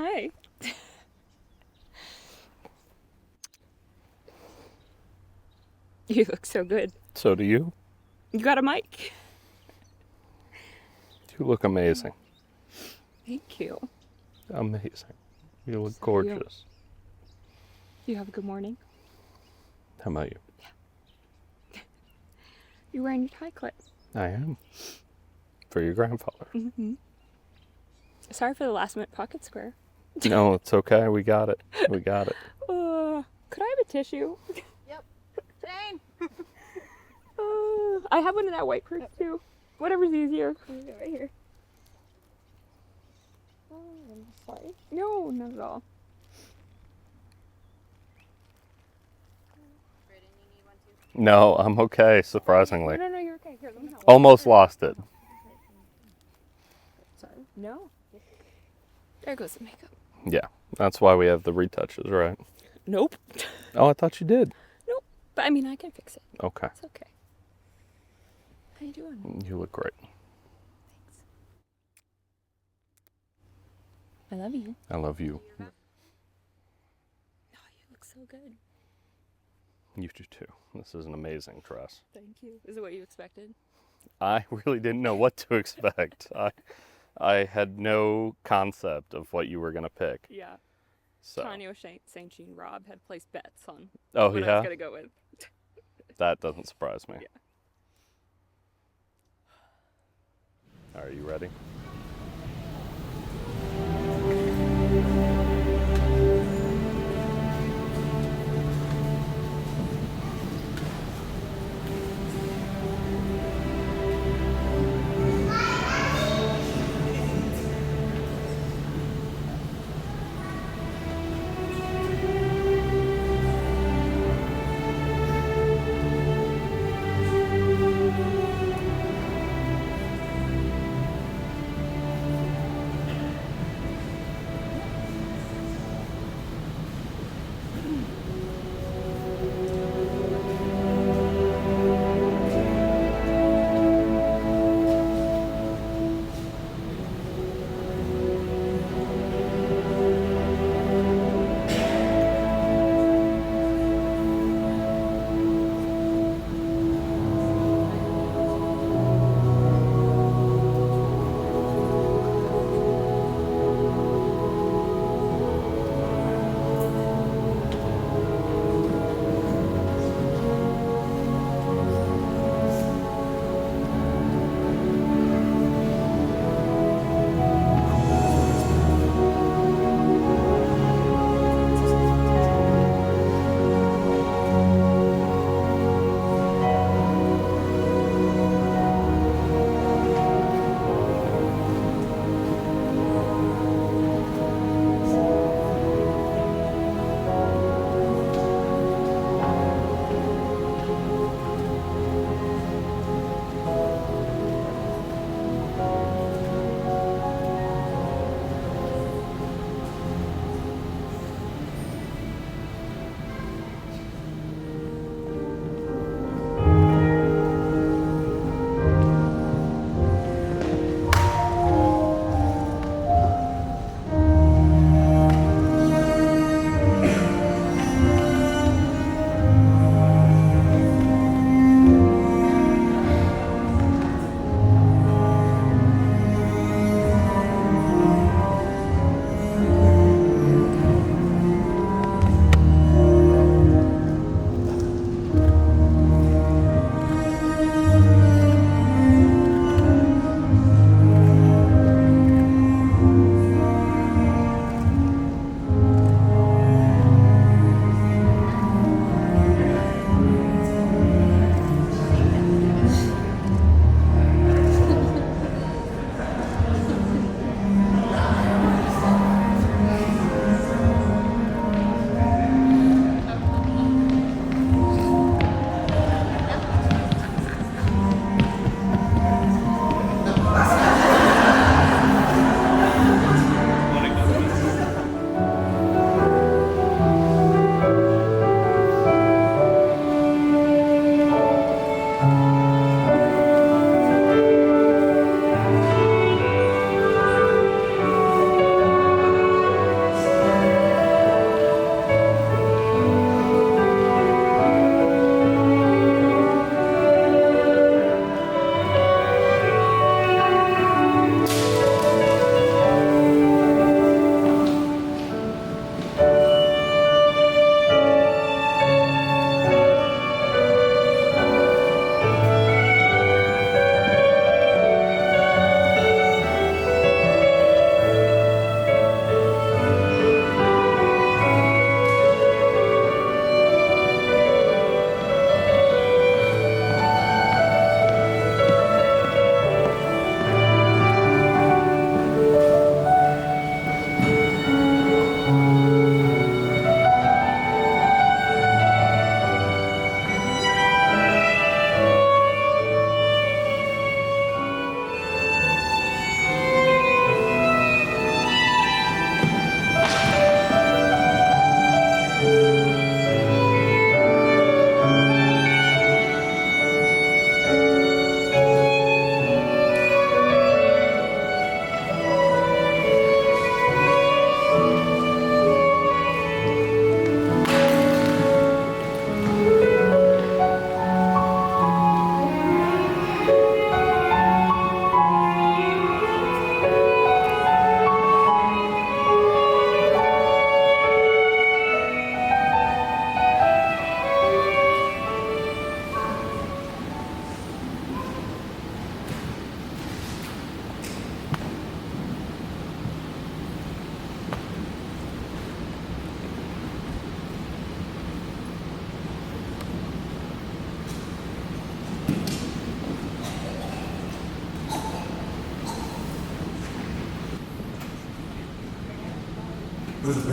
Hi. You look so good. So do you. You got a mic? You look amazing. Thank you. Amazing. You look So gorgeous. You have a good morning? How about you? You're wearing your tie clip. I am. For your grandfather. Mm-hmm. Sorry for the last minute pocket square. No, it's okay. We got it. We got it. Could I have a tissue? Yep. Jane! I have one in that white purse too. Whatever's easier. Right here. Oh, I'm sorry. No, not at all. Braedon, you need one too? No, I'm okay, surprisingly. No, you're okay. Here, let me help. Almost lost it. Sorry. No. There goes the makeup. Yeah, that's why we have the retouches, right? Nope. Oh, I thought you did. Nope. But I mean, I can fix it. Okay. It's okay. How you doing? You look great. Thanks. I love you. I love you. Oh, you look so good. You do too. This is an amazing dress. Thank you. Is it what you expected? I really didn't know what to expect. I had no concept of what you were going to pick. Yeah. So. Tanya St. Jean Rob had placed bets on Oh, what I yeah? was going to go with. That doesn't surprise me. Yeah. Are you ready?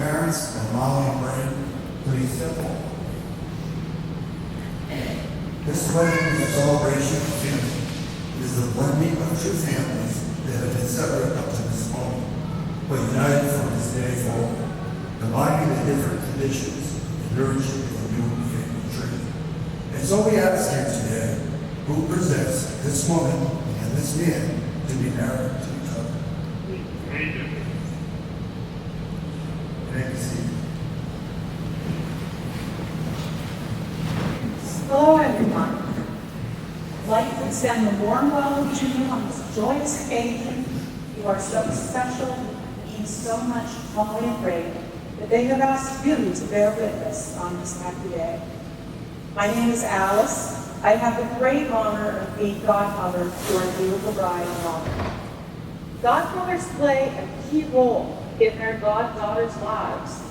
parents of Molly and Braedon pretty simple. This wedding is a celebration of family. It is the blending of two families that have been separate up to this moment, but united from this day forward, combining the different traditions and nourishing the new family tree. And so we ask here today, who presents this woman and this man to be married to each other? Thank you, Steve. Hello, everyone. I'd like to extend a warm welcome to you on this joyous occasion. You are so special and mean so much to Molly and Braedon that they have asked you to bear witness on this happy day. My name is Alice. I have the great honor of being godmother to our beautiful bride and daughter. Godmothers play a key role in their goddaughters' lives.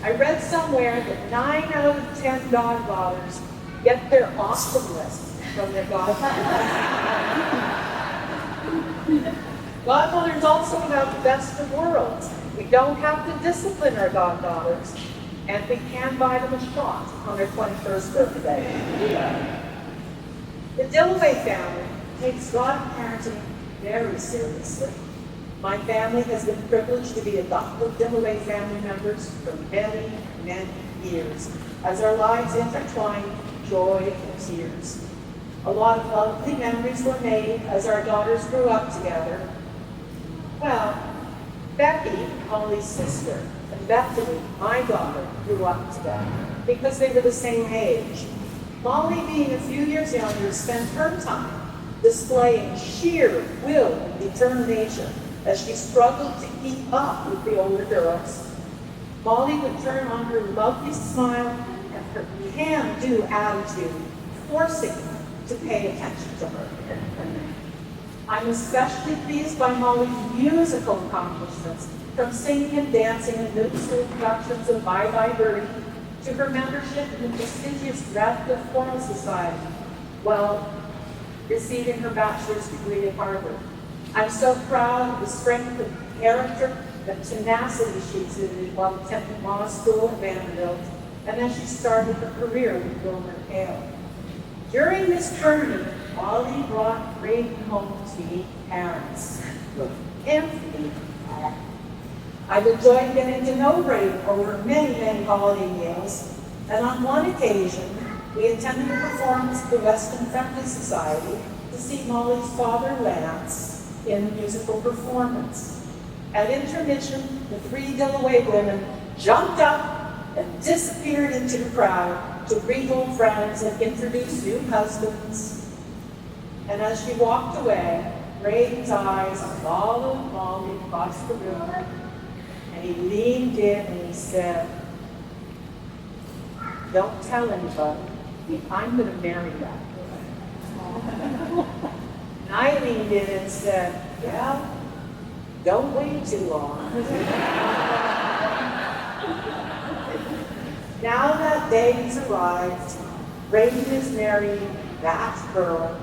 I read somewhere that 9 out of 10 godfathers get their awesomeness from their godfathers. Godmothers also have the best of worlds. We don't have to discipline our goddaughters, and we can buy them a shot on their 21st birthday. The Dillaway family takes godparenting very seriously. My family has been privileged to be adopted Dillaway family members for many, many years, as our lives intertwine joy and tears. A lot of lovely memories were made as our daughters grew up together. Well, Becky, Molly's sister, and Bethany, my daughter, grew up together because they were the same age. Molly, being a few years younger, spent her time displaying sheer will and determination as she struggled to keep up with the older girls. Molly would turn on her lovely smile and her can-do attitude, forcing them to pay attention to her. I'm especially pleased by Molly's musical accomplishments, from singing and dancing in middle school productions of Bye Bye Birdie to her membership in the prestigious Radcliffe Choral Society, while receiving her bachelor's degree at Harvard. I'm so proud of the strength of character and tenacity she exhibited while attending law school at Vanderbilt, and then she started her career with Wilmer Hale. During this journey, Molly brought Braedon home to meet parents. And I've enjoyed getting to know Braedon over many, many holiday meals, and on one occasion, we attended a performance at the Weston Friendly Society to see Molly's father, Lance, in a musical performance. At intermission, the 3 Dillaway women jumped up and disappeared into the crowd to greet old friends and introduce new husbands. And as she walked away, Braedon's eyes followed Molly across the room, and he leaned in and he said, "Don't tell anybody, I'm going to marry that girl." And I leaned in and said, "Yeah, don't wait too long." Now that day has arrived, Braedon is marrying that girl.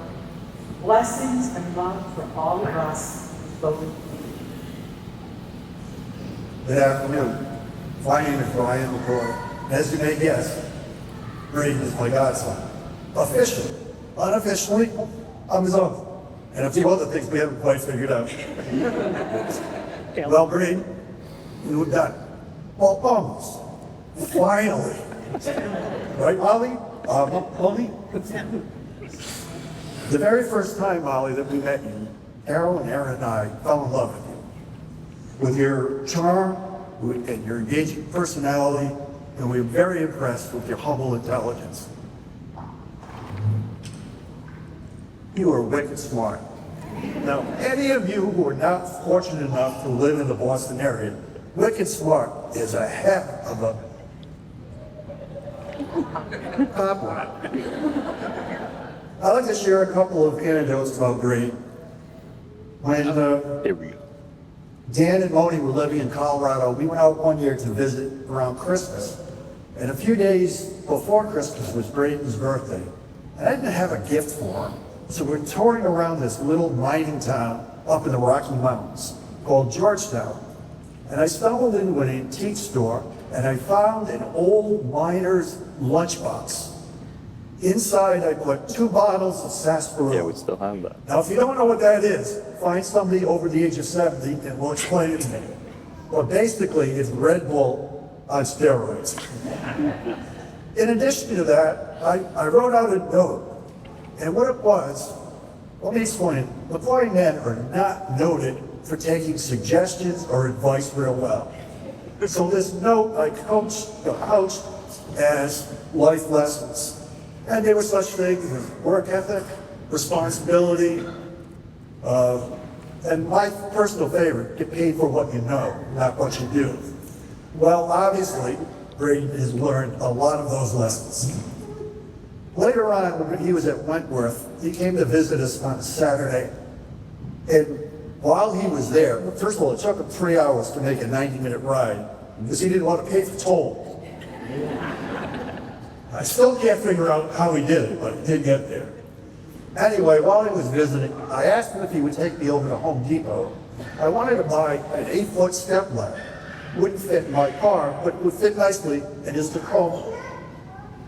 Blessings and love for all of us, both. Good afternoon. My name is Brian McCoy. As you may guess, Braedon is my godson. Officially, unofficially, I'm his uncle. And a few other things we haven't quite figured out. Well, Braedon, we're done. Well, almost. Finally. Right, Molly? Molly? The very first time, Molly, that we met you, Carol and Aaron and I fell in love with you. With your charm and your engaging personality, and we were very impressed with your humble intelligence. You are wicked smart. Now, any of you who are not fortunate enough to live in the Boston area, wicked smart is a heck of a compliment. I'd like to share a couple of anecdotes about Braedon. When There we go. Dan and Moni were living in Colorado, we went out one year to visit around Christmas. And a few days before Christmas was Braedon's birthday. And I didn't have a gift for him. So we're touring around this little mining town up in the Rocky Mountains called Georgetown. and I stumbled into an antique store, and I found an old miner's lunchbox. Inside, I put 2 bottles of sarsaparilla. Yeah, we still have that. Now, if you don't know what that is, find somebody over the age of 70 and we'll explain it to me. But basically, it's Red Bull on steroids. In addition to that, I wrote out a note. And what it was, let me explain. McCoy men are not noted for taking suggestions or advice real well. So this note I couched as life lessons. And there were such things as work ethic, responsibility, and my personal favorite, get paid for what you know, not what you do. Well, obviously, Braedon has learned a lot of those lessons. Later on, when he was at Wentworth, he came to visit us on a Saturday. And while he was there, first of all, it took him 3 hours to make a 90-minute ride because he didn't want to pay for toll. I still can't figure out how he did it, but he did get there. Anyway, while he was visiting, I asked him if he would take me over to Home Depot. I wanted to buy an 8-foot step ladder. Wouldn't fit in my car, but would fit nicely in his Tacoma.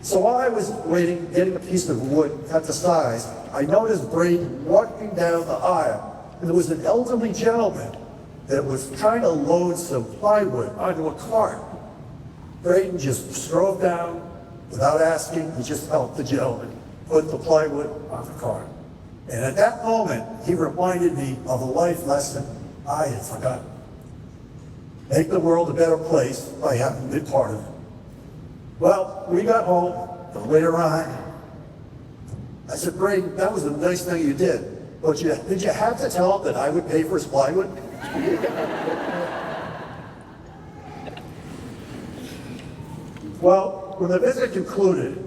So while I was waiting, getting a piece of wood cut to size, I noticed Braedon walking down the aisle, and there was an elderly gentleman that was trying to load some plywood onto a cart. Braedon just drove down, without asking, he just helped the gentleman put the plywood on the cart. And at that moment, he reminded me of a life lesson I had forgotten. Make the world a better place by having been part of it. Well, we got home, but later on, I said, Braedon, that was a nice thing you did, but did you have to tell him that I would pay for his plywood? Well, when the visit concluded,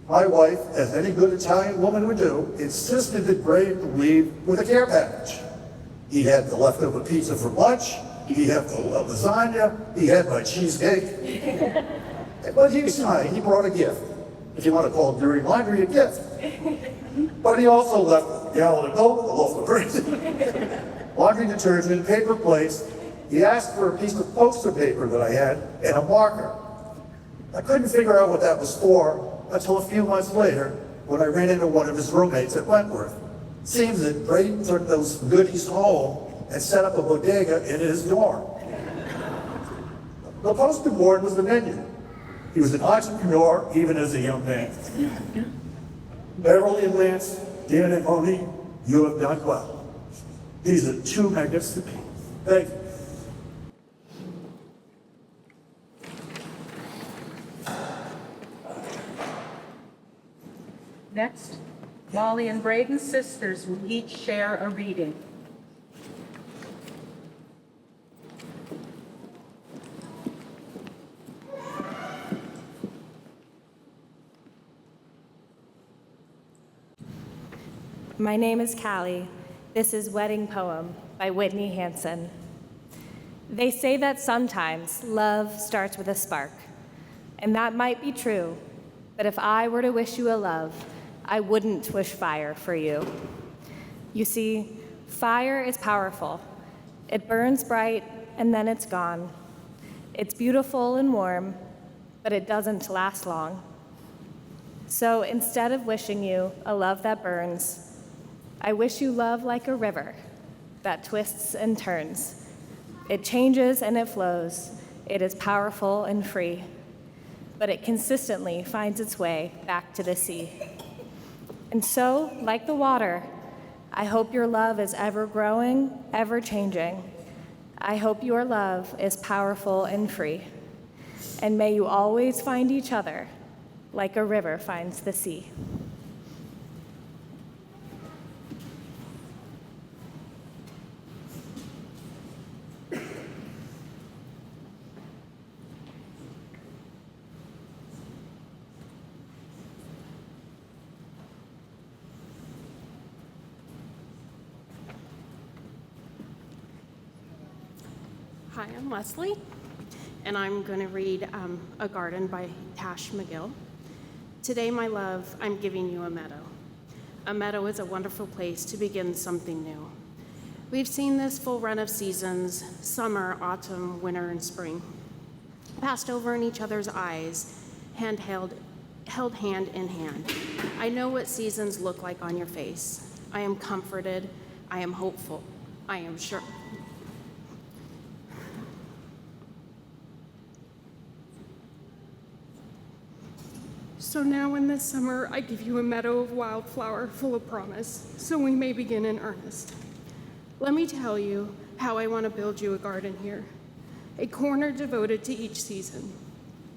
my wife, as any good Italian woman would do, insisted that Braedon leave with a care package. He had the leftover pizza for lunch, he had the lasagna, he had my cheesecake. But he was kind, he brought a gift. If you want to call it dirty laundry, a gift. But he also left a gallon of milk, a loaf of bread, laundry detergent, paper plates. He asked for a piece of poster paper that I had and a marker. I couldn't figure out what that was for until a few months later when I ran into one of his roommates at Wentworth. Seems that Braedon took those goodies home and set up a bodega in his dorm. The poster board was the menu. He was an entrepreneur even as a young man. Beverly and Lance, Dan and Monique, you have done well. These are 2 magnificent people. Thank you. Next, Molly and Braedon's sisters will each share a reading. My name is Callie. This is Wedding Poem by Whitney Hansen. They say that sometimes love starts with a spark, and that might be true, but if I were to wish you a love, I wouldn't wish fire for you. You see, fire is powerful. It burns bright and then it's gone. It's beautiful and warm, but it doesn't last long. So instead of wishing you a love that burns, I wish you love like a river that twists and turns. It changes and it flows. It is powerful and free, but it consistently finds its way back to the sea. And so, like the water, I hope your love is ever growing, ever changing. I hope your love is powerful and free. And may you always find each other like a river finds the sea. Hi, I'm Leslie, and I'm going to read A Garden by Tash McGill. Today, my love, I'm giving you a meadow. A meadow is a wonderful place to begin something new. We've seen this full run of seasons, summer, autumn, winter, and spring, passed over in each other's eyes, held hand in hand. I know what seasons look like on your face. I am comforted. I am hopeful. I am sure. So now in this summer, I give you a meadow of wildflower full of promise, so we may begin in earnest. Let me tell you how I want to build you a garden here, a corner devoted to each season.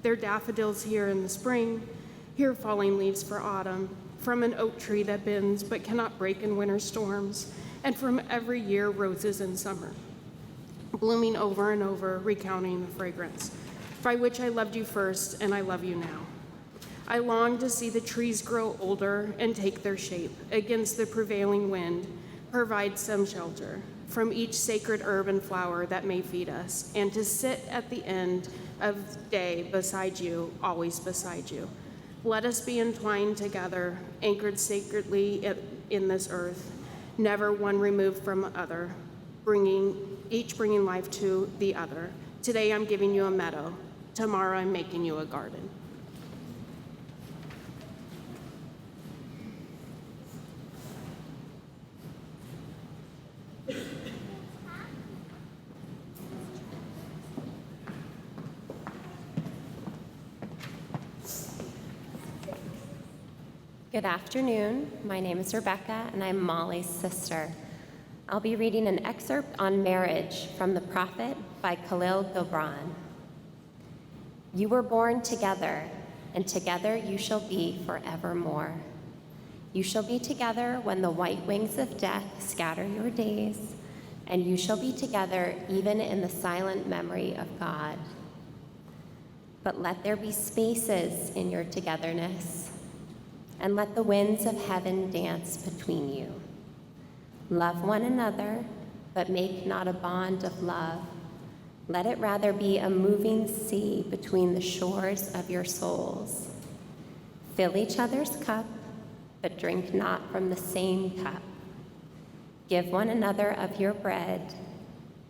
There are daffodils here in the spring, here falling leaves for autumn, from an oak tree that bends but cannot break in winter storms, and from every year roses in summer, blooming over and over, recounting the fragrance, by which I loved you first and I love you now. I long to see the trees grow older and take their shape against the prevailing wind, provide some shelter from each sacred herb and flower that may feed us, and to sit at the end of the day beside you, always beside you. Let us be entwined together, anchored sacredly in this earth, never one removed from other, each bringing life to the other. Today I'm giving you a meadow. Tomorrow I'm making you a garden. Good afternoon. My name is Rebecca, and I'm Molly's sister. I'll be reading an excerpt on marriage from the Prophet by Khalil Gibran. You were born together, and together you shall be forevermore. You shall be together when the white wings of death scatter your days, and you shall be together even in the silent memory of God. But let there be spaces in your togetherness, and let the winds of heaven dance between you. Love one another, but make not a bond of love. Let it rather be a moving sea between the shores of your souls. Fill each other's cup, but drink not from the same cup. Give one another of your bread,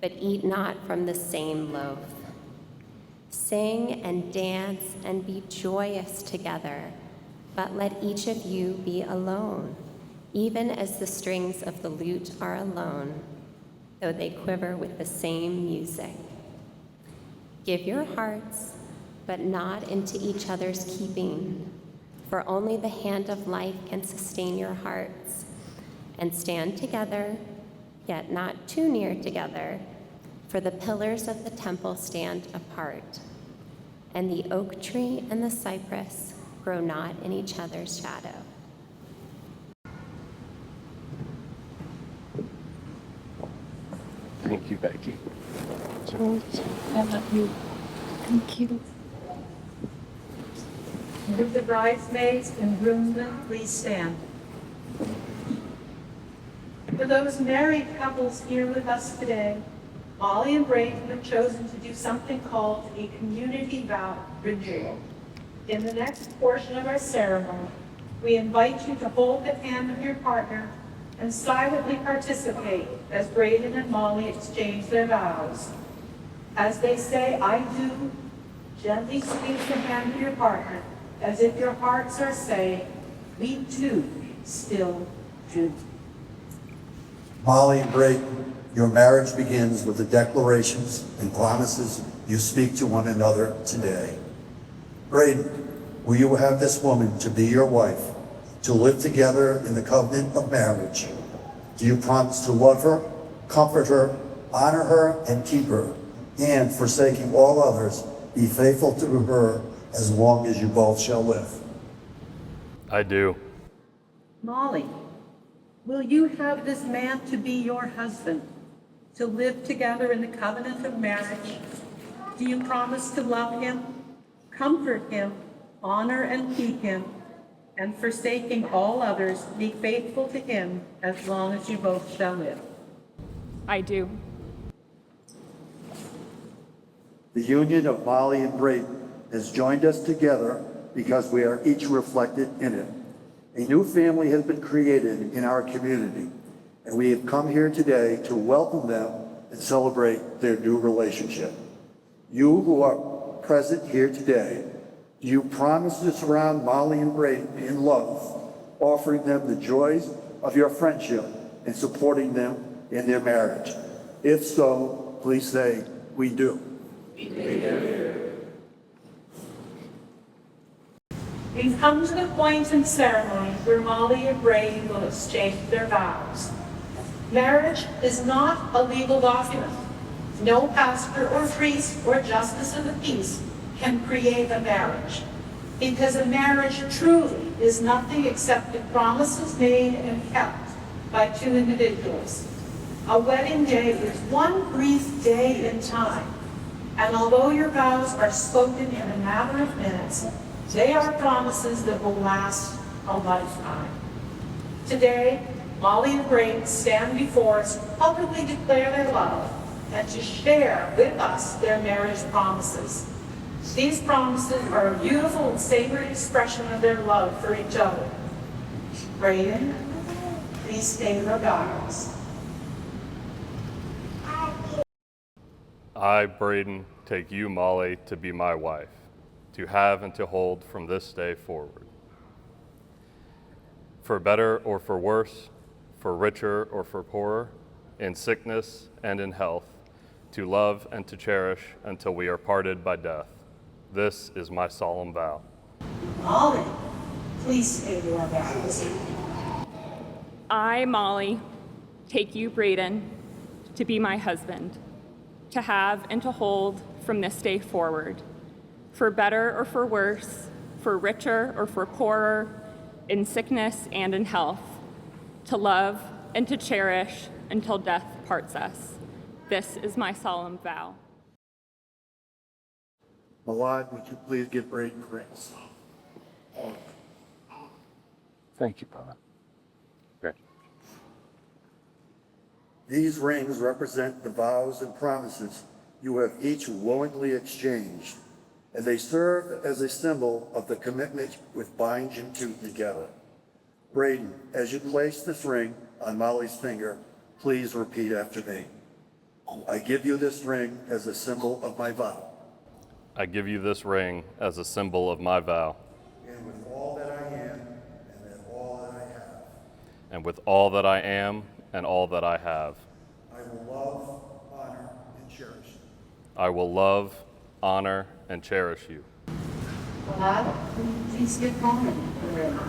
but eat not from the same loaf. Sing and dance and be joyous together, but let each of you be alone, even as the strings of the lute are alone, though they quiver with the same music. Give your hearts, but not into each other's keeping, for only the hand of life can sustain your hearts. And stand together, yet not too near together, for the pillars of the temple stand apart, and the oak tree and the cypress grow not in each other's shadow. Thank you, Becky. George, I love you. Thank you. Would the bridesmaids and groomsmen please stand? For those married couples here with us today, Molly and Braedon have chosen to do something called a community vow renewal. In the next portion of our ceremony, we invite you to hold the hand of your partner and silently participate as Braedon and Molly exchange their vows. As they say, "I do," gently squeeze the hand of your partner as if your hearts are saying, "We too still do." Molly and Braedon, your marriage begins with the declarations and promises you speak to one another today. Braedon, will you have this woman to be your wife, to live together in the covenant of marriage? Do you promise to love her, comfort her, honor her, and keep her, and, forsaking all others, be faithful to her as long as you both shall live? I do. Molly, will you have this man to be your husband, to live together in the covenant of marriage? Do you promise to love him, comfort him, honor and keep him, and forsaking all others, be faithful to him as long as you both shall live? I do. The union of Molly and Braedon has joined us together because we are each reflected in it. A new family has been created in our community. and we have come here today to welcome them and celebrate their new relationship. You who are present here today, do you promise to surround Molly and Braedon in love, offering them the joys of your friendship and supporting them in their marriage? If so, please say, we do. We do. We've come to the point in ceremony where Molly and Braedon will exchange their vows. Marriage is not a legal document. No pastor or priest or justice of the peace can create a marriage, because a marriage truly is nothing except the promises made and kept by two individuals. A wedding day is one brief day in time, and although your vows are spoken in a matter of minutes, they are promises that will last a lifetime. Today, Molly and Braedon stand before us to publicly declare their love and to share with us their marriage promises. These promises are a beautiful and sacred expression of their love for each other. Braedon, please say your vows. I, Braedon, take you, Molly, to be my wife, to have and to hold from this day forward. For better or for worse, for richer or for poorer, in sickness and in health, to love and to cherish until we are parted by death. This is my solemn vow. Molly, please say your vows. I, Molly, take you, Braedon, to be my husband, to have and to hold from this day forward, for better or for worse, for richer or for poorer, in sickness and in health, to love and to cherish until death parts us. This is my solemn vow. Melad, would you please give Braedon rings? Thank you, Papa. Great. These rings represent the vows and promises you have each willingly exchanged, and they serve as a symbol of the commitment which binds you two together. Braedon, as you place this ring on Molly's finger, please repeat after me. I give you this ring as a symbol of my vow. I give you this ring as a symbol of my vow. And with all that I am and all that I have. And with all that I am and all that I have. I will love, honor, and cherish you. I will love, honor, and cherish you. Melad, please give Molly the ring.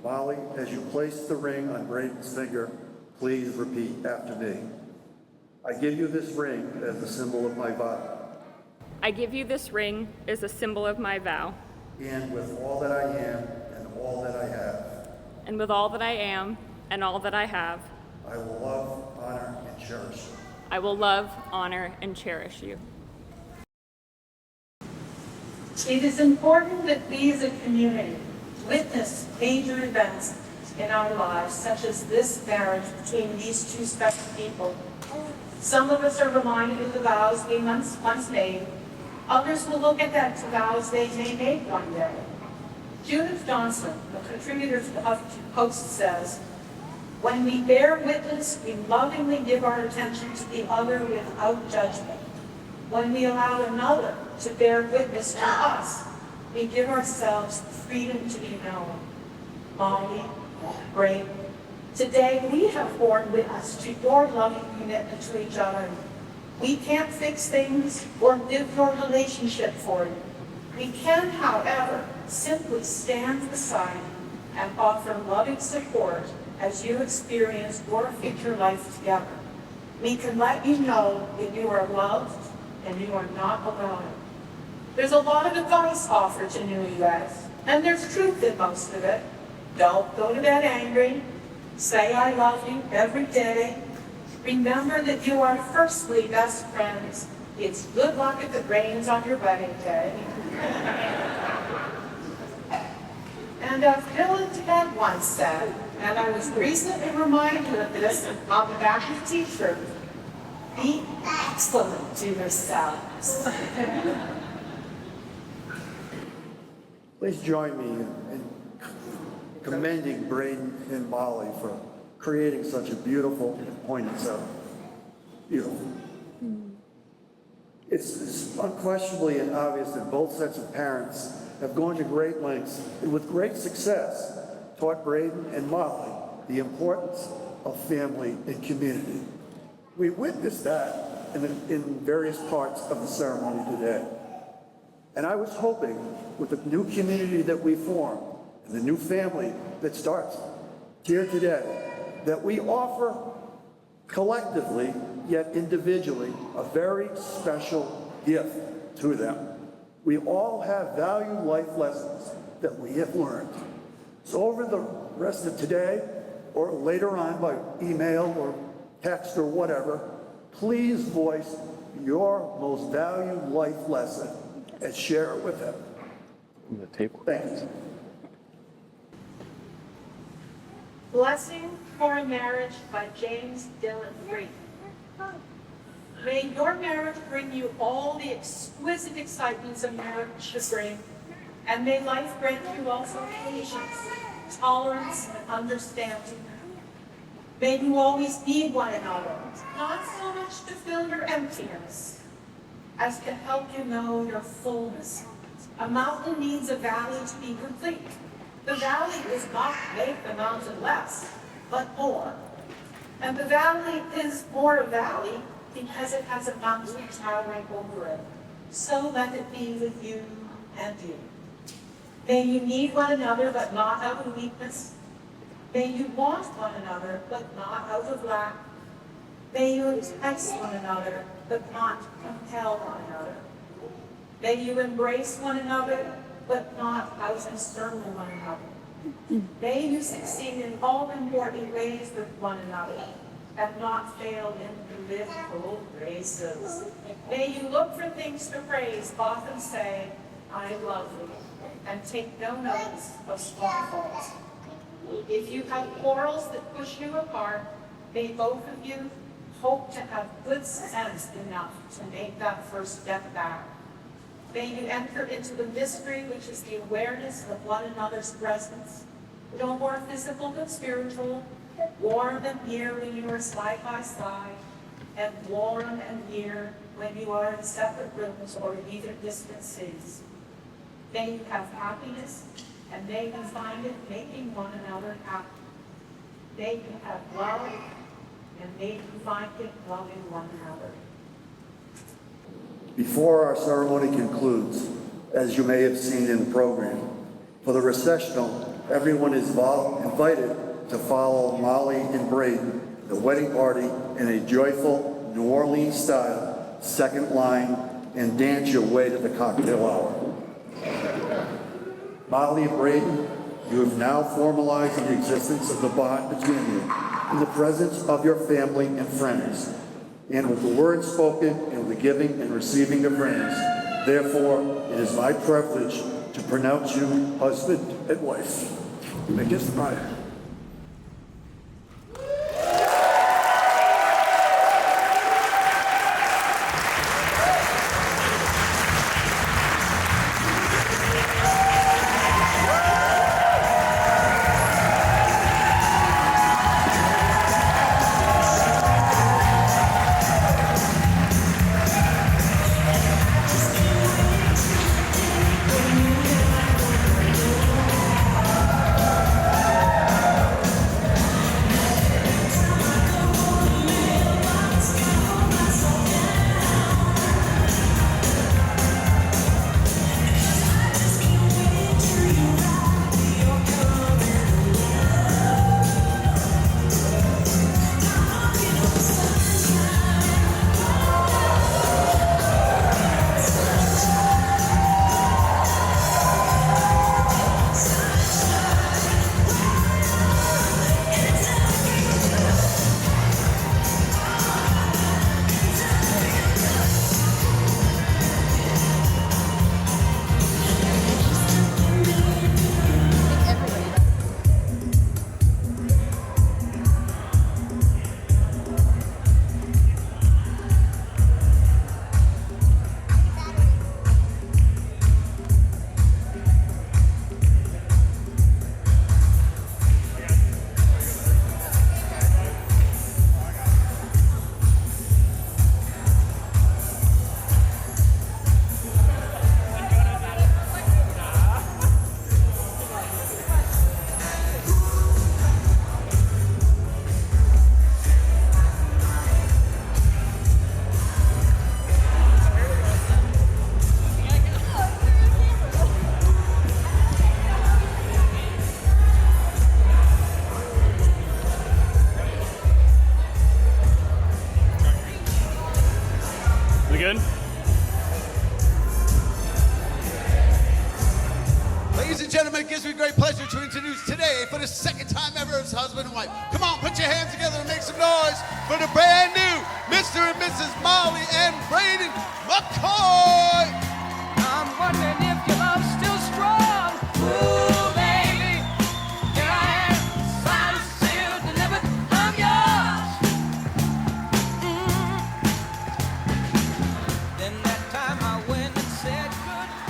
Molly, as you place the ring on Braedon's finger, please repeat after me. I give you this ring as a symbol of my vow. I give you this ring as a symbol of my vow. And with all that I am and all that I have. And with all that I am and all that I have. I will love, honor, and cherish you. I will love, honor, and cherish you. It is important that we as a community witness major events in our lives, such as this marriage between these two special people. Some of us are reminded of the vows we once made. Others will look at that vows they may make one day. Judith Johnson, a contributor to the Huffington Post, says, "When we bear witness, we lovingly give our attention to the other without judgment. When we allow another to bear witness to us, we give ourselves freedom to be known." Molly, Braedon, today we have borne witness to your loving commitment to each other. We can't fix things or live your relationship for you. We can, however, simply stand beside you and offer loving support as you experience your future life together. We can let you know that you are loved and you are not alone. There's a lot of advice offered to newlyweds, and there's truth in most of it. Don't go to bed angry. Say I love you every day. Remember that you are firstly best friends. It's good luck if it rains on your wedding day. And as Bill and Ted once said, and I was recently reminded of this on the back of the t-shirt, be excellent to yourselves. Please join me in commending Braedon and Molly for creating such a beautiful and poignant ceremony. Beautiful. It's unquestionably and obvious that both sets of parents have gone to great lengths and with great success taught Braedon and Molly the importance of family and community. We witnessed that in various parts of the ceremony today. And I was hoping with the new community that we form and the new family that starts here today, that we offer collectively, yet individually, a very special gift to them. We all have valued life lessons that we have learned. So over the rest of today, or later on by email or text or whatever, please voice your most valued life lesson and share it with them. The table. Thanks. Blessing for a Marriage by James Dylan Braedon. May your marriage bring you all the exquisite excitements of marriage should bring, and may life grant you also patience, tolerance, and understanding. May you always need one another, not so much to fill your emptiness, as to help you know your fullness. A mountain needs a valley to be complete. The valley does not make the mountain less, but more. And the valley is more a valley because it has a mountain towering over it. So let it be with you and you. May you need one another, but not out of weakness. May you want one another, but not out of lack. May you entice one another, but not compel one another. May you embrace one another, but not out-encircle one another. May you succeed in all important ways with one another, and not fail in political graces. May you look for things to praise, often say, I love thee, and take no notice of small faults. If you have quarrels that push you apart, may both of you hope to have good sense enough to make that first step back. May you enter into the mystery, which is the awareness of one another's presence, no more physical than spiritual, warm and near when you are side by side, and warm and near when you are in separate rooms or in either distant cities. May you have happiness, and may you find it making one another happy. May you have love, and may you find it loving one another. Before our ceremony concludes, as you may have seen in the program, for the recessional, everyone is invited to follow Molly and Braedon, the wedding party, in a joyful New Orleans style, second line, and dance your way to the cocktail hour. Molly and Braedon, you have now formalized the existence of the bond between you in the presence of your family and friends, and with the words spoken and the giving and receiving of rings. Therefore, it is my privilege to pronounce you husband and wife. You may kiss the bride. Ladies and gentlemen, it gives me great pleasure to introduce today, for the second time ever, as husband and wife. Come on, put your hands together and make some noise for the brand new Mr. and Mrs. Molly and Braedon McCoy. I'm wondering if your love's still strong. Ooh, baby, here I am, signed, sealed, delivered, I'm yours. Then that time I went and said goodbye.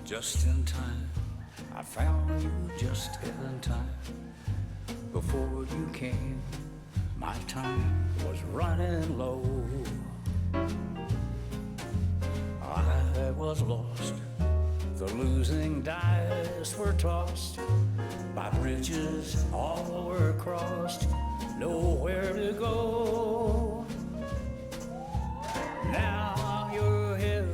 Just in time, I found you just in time. Before you came, my time was running low. I was lost, the losing dice were tossed. My bridges all were crossed, nowhere to go. Now you're here,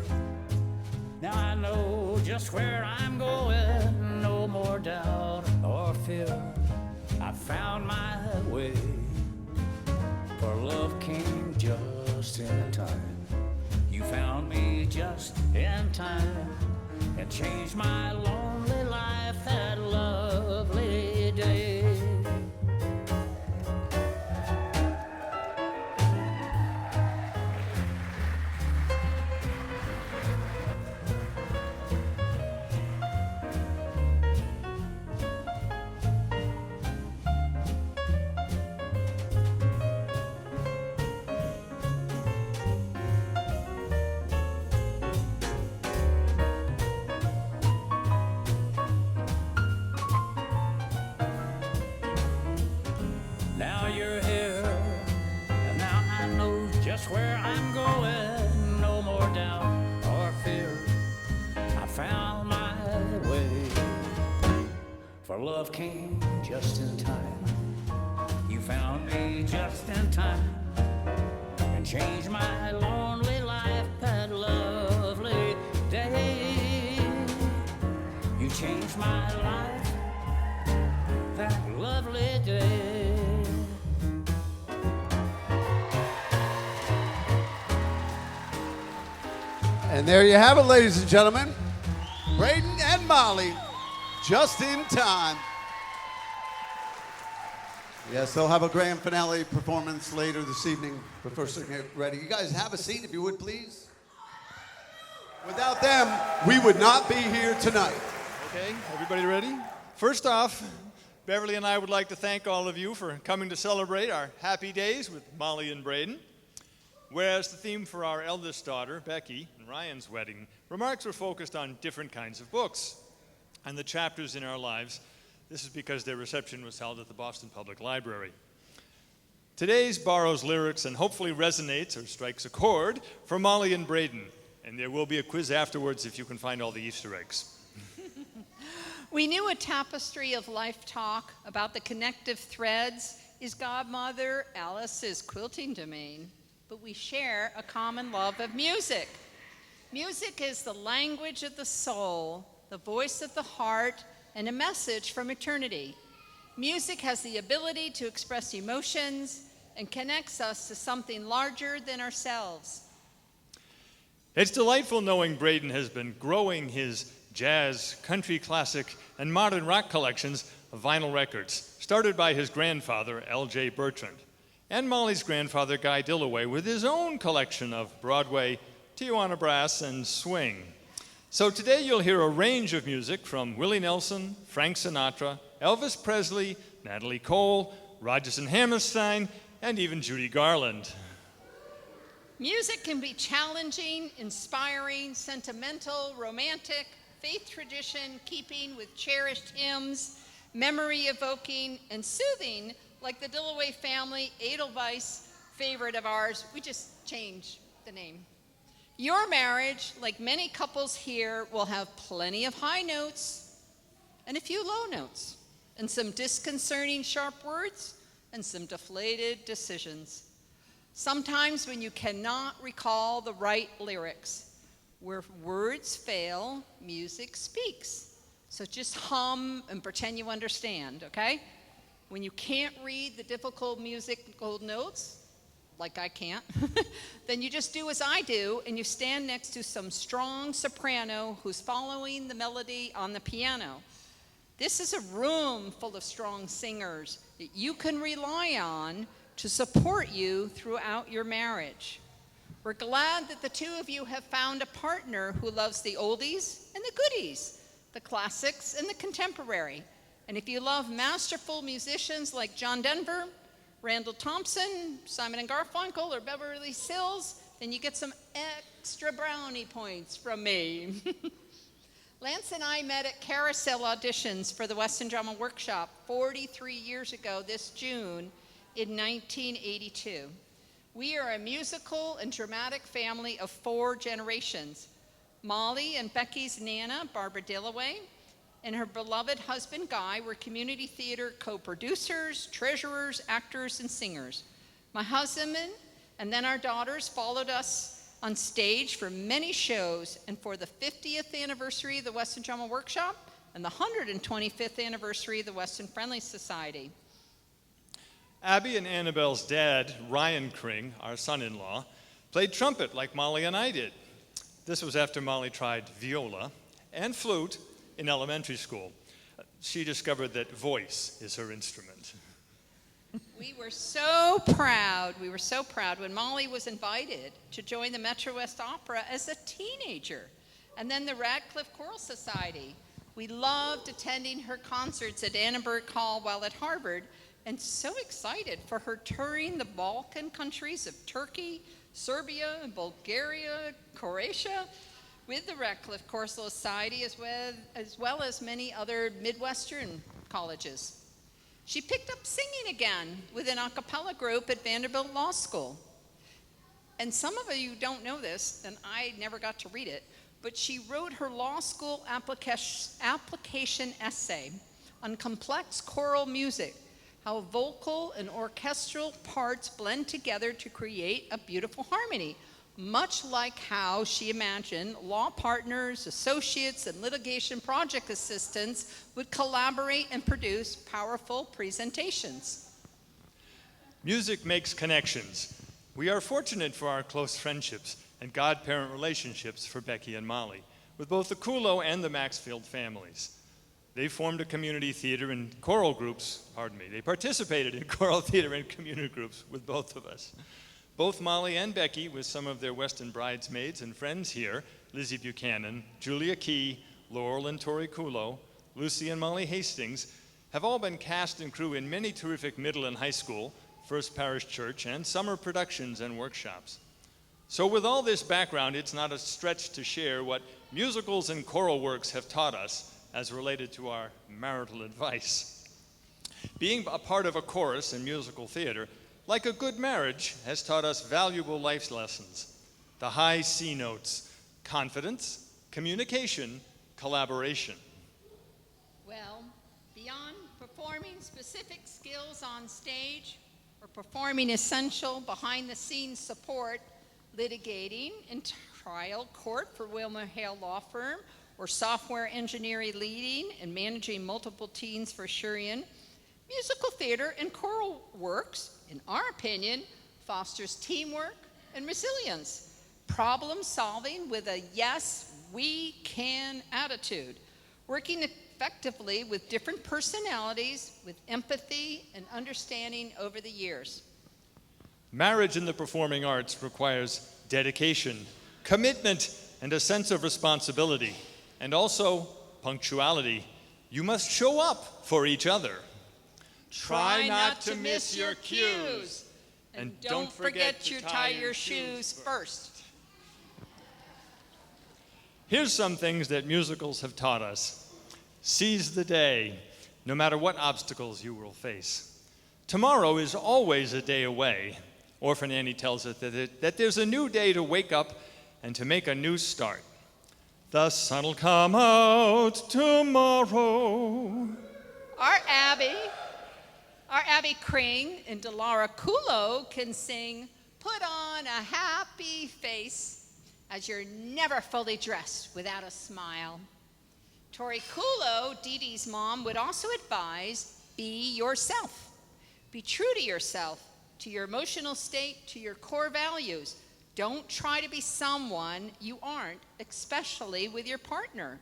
now I know just where I'm going. No more doubt or fear, I found my way. For love came just in time. You found me just in time and changed my lonely life that lovely day. Now you're here, and now I know just where I'm going. No more doubt or fear, I found my way. For love came just in time. You found me just in time and changed my lonely life that lovely day. You changed my life that lovely day. And there you have it, ladies and gentlemen. Braedon and Molly, just in time. Yes, they'll have a grand finale performance later this evening. But first, get ready. You guys have a seat, if you would, please. Without them, we would not be here tonight. Okay, everybody ready? First off, Beverly and I would like to thank all of you for coming to celebrate our happy days with Molly and Braedon. Whereas the theme for our eldest daughter, Becky, and Ryan's wedding, remarks were focused on different kinds of books and the chapters in our lives. This is because their reception was held at the Boston Public Library. Today's borrows lyrics and hopefully resonates or strikes a chord for Molly and Braedon. And there will be a quiz afterwards if you can find all the Easter eggs. We knew a tapestry of life talk about the connective threads is godmother Alice's quilting domain. But we share a common love of music. Music is the language of the soul, the voice of the heart, and a message from eternity. Music has the ability to express emotions and connects us to something larger than ourselves. It's delightful knowing Braedon has been growing his jazz, country classic, and modern rock collections of vinyl records, started by his grandfather, L.J. Bertrand, and Molly's grandfather, Guy Dillaway, with his own collection of Broadway, Tijuana brass, and swing. So today you'll hear a range of music from Willie Nelson, Frank Sinatra, Elvis Presley, Natalie Cole, Rodgers and Hammerstein, and even Judy Garland. Music can be challenging, inspiring, sentimental, romantic, faith tradition, keeping with cherished hymns, memory evoking, and soothing, like the Dillaway family Edelweiss favorite of ours. We just changed the name. Your marriage, like many couples here, will have plenty of high notes and a few low notes, and some disconcerting sharp words and some deflated decisions. Sometimes when you cannot recall the right lyrics, where words fail, music speaks. So just hum and pretend you understand, okay? When you can't read the difficult musical notes, like I can't, then you just do as I do, and you stand next to some strong soprano who's following the melody on the piano. This is a room full of strong singers that you can rely on to support you throughout your marriage. We're glad that the two of you have found a partner who loves the oldies and the goodies, the classics and the contemporary. And if you love masterful musicians like John Denver, Randall Thompson, Simon and Garfunkel, or Beverly Sills, then you get some extra brownie points from me. Lance and I met at carousel auditions for the Weston Drama Workshop 43 years ago this June in 1982. We are a musical and dramatic family of 4 generations. Molly and Becky's Nana, Barbara Dillaway, and her beloved husband, Guy, were community theater co-producers, treasurers, actors, and singers. My husband and then our daughters followed us on stage for many shows, and for the 50th anniversary of the Weston Drama Workshop and the 125th anniversary of the Weston Friendly Society. Abby and Annabelle's dad, Ryan Kring, our son-in-law, played trumpet like Molly and I did. This was after Molly tried viola and flute in elementary school. She discovered that voice is her instrument. We were so proud when Molly was invited to join the Metro West Opera as a teenager, and then the Radcliffe Choral Society. We loved attending her concerts at Annenberg Hall while at Harvard, and so excited for her touring the Balkan countries of Turkey, Serbia, Bulgaria, Croatia, with the Radcliffe Choral Society, as well as many other Midwestern colleges. She picked up singing again with an a cappella group at Vanderbilt Law School. And some of you don't know this, and I never got to read it, but she wrote her law school application essay on complex choral music, how vocal and orchestral parts blend together to create a beautiful harmony, much like how she imagined law partners, associates, and litigation project assistants would collaborate and produce powerful presentations. Music makes connections. We are fortunate for our close friendships and godparent relationships for Becky and Molly, with both the Kulo and the Maxfield families. They formed a community theater and choral groups, they participated in choral theater and community groups with both of us. Both Molly and Becky, with some of their Weston bridesmaids and friends here, Lizzie Buchanan, Julia Key, Laurel and Tori Kulo, Lucy and Molly Hastings, have all been cast and crew in many terrific middle and high school, First Parish Church, and summer productions and workshops. So with all this background, it's not a stretch to share what musicals and choral works have taught us as related to our marital advice. Being a part of a chorus in musical theater, like a good marriage, has taught us valuable life lessons. The high C notes: confidence, communication, collaboration. Well, beyond performing specific skills on stage or performing essential behind-the-scenes support, litigating in trial court for Wilmer Hale Law Firm, or software engineering leading and managing multiple teams for Shurian, musical theater and choral works, in our opinion, fosters teamwork and resilience, problem solving with a yes, we can attitude, working effectively with different personalities with empathy and understanding over the years. Marriage in the performing arts requires dedication, commitment, and a sense of responsibility, and also punctuality. You must show up for each other. Try not to miss your cues. And don't forget to tie your shoes first. Here's some things that musicals have taught us. Seize the day, no matter what obstacles you will face. Tomorrow is always a day away. Orphan Annie tells us that there's a new day to wake up and to make a new start. The sun'll come out tomorrow. Our Abby Kring and Delara Kulo can sing "Put on a Happy Face" as you're never fully dressed without a smile. Tori Kulo, Dee Dee's mom, would also advise, be yourself. Be true to yourself, to your emotional state, to your core values. Don't try to be someone you aren't, especially with your partner.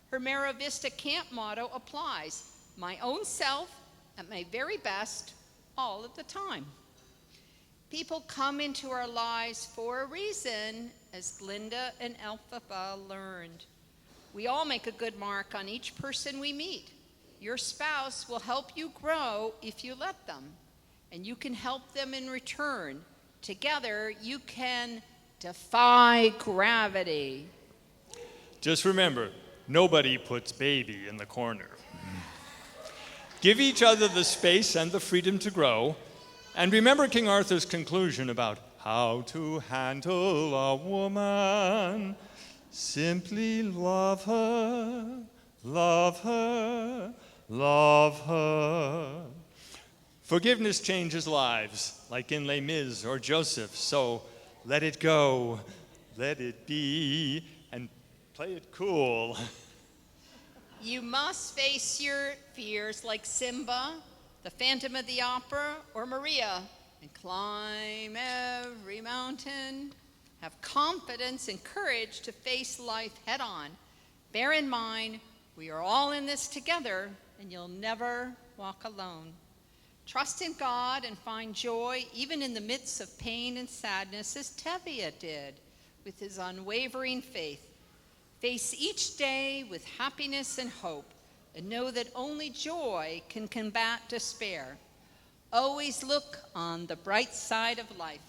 Her Mara Vista camp motto applies: my own self at my very best, all of the time. People come into our lives for a reason, as Glinda and Alpha learned. We all make a good mark on each person we meet. Your spouse will help you grow if you let them, and you can help them in return. Together, you can defy gravity. Just remember, nobody puts baby in the corner. Give each other the space and the freedom to grow, and remember King Arthur's conclusion about how to handle a woman. Simply love her, love her, love her. Forgiveness changes lives, like in Les Mis or Joseph, so let it go, let it be, and play it cool. You must face your fears like Simba, the Phantom of the Opera, or Maria, and climb every mountain. Have confidence and courage to face life head on. Bear in mind, we are all in this together, and you'll never walk alone. Trust in God and find joy even in the midst of pain and sadness, as Tevye did with his unwavering faith. Face each day with happiness and hope, and know that only joy can combat despair. Always look on the bright side of life.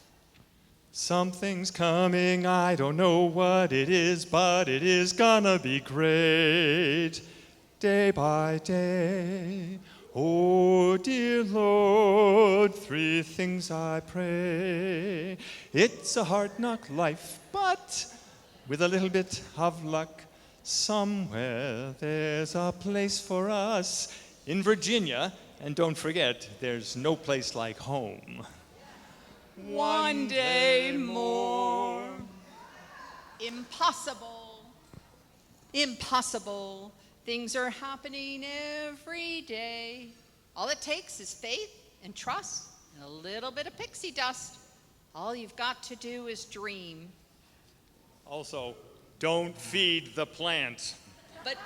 Something's coming, I don't know what it is, but it is gonna be great. Day by day, oh dear Lord, 3 things I pray. It's a hard knock life, but with a little bit of luck, somewhere there's a place for us in Virginia, and don't forget, there's no place like home. One day more. Impossible. Impossible. Things are happening every day. All it takes is faith and trust and a little bit of pixie dust. All you've got to do is dream. Also, don't feed the plant, But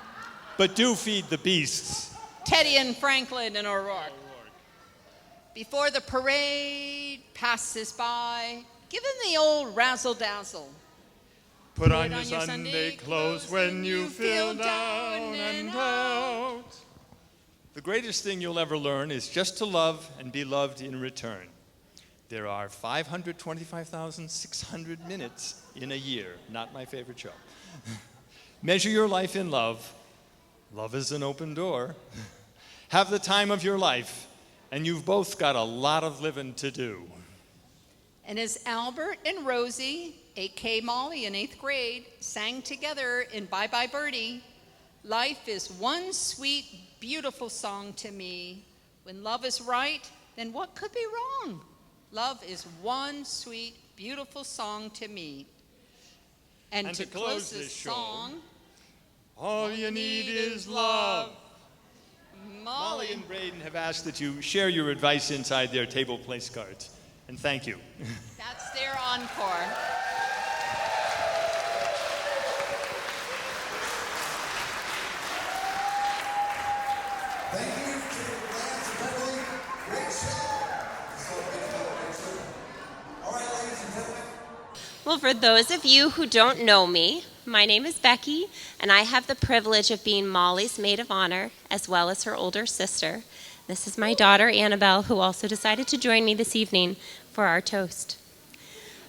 but do feed the beasts. Teddy and Franklin and O'Rourke. Before the parade passes by, give them the old razzle-dazzle. Put on your Sunday clothes when you feel down and out. The greatest thing you'll ever learn is just to love and be loved in return. There are 525,600 minutes in a year. Not my favorite show. Measure your life in love. Love is an open door. Have the time of your life, and you've both got a lot of living to do. And as Albert and Rosie, A.K. Molly in 8th grade, sang together in Bye Bye Birdie, life is one sweet, beautiful song to me. When love is right, then what could be wrong? Love is one sweet, beautiful song to me. And to close this song, all you need is love. Molly and Braedon have asked that you share your advice inside their table place cards. And thank you. That's their encore. Thank you to Lance and Beverly. Great show. All right, ladies and gentlemen. Well, for those of you who don't know me, my name is Becky, and I have the privilege of being Molly's maid of honor, as well as her older sister. This is my daughter, Annabelle, who also decided to join me this evening for our toast.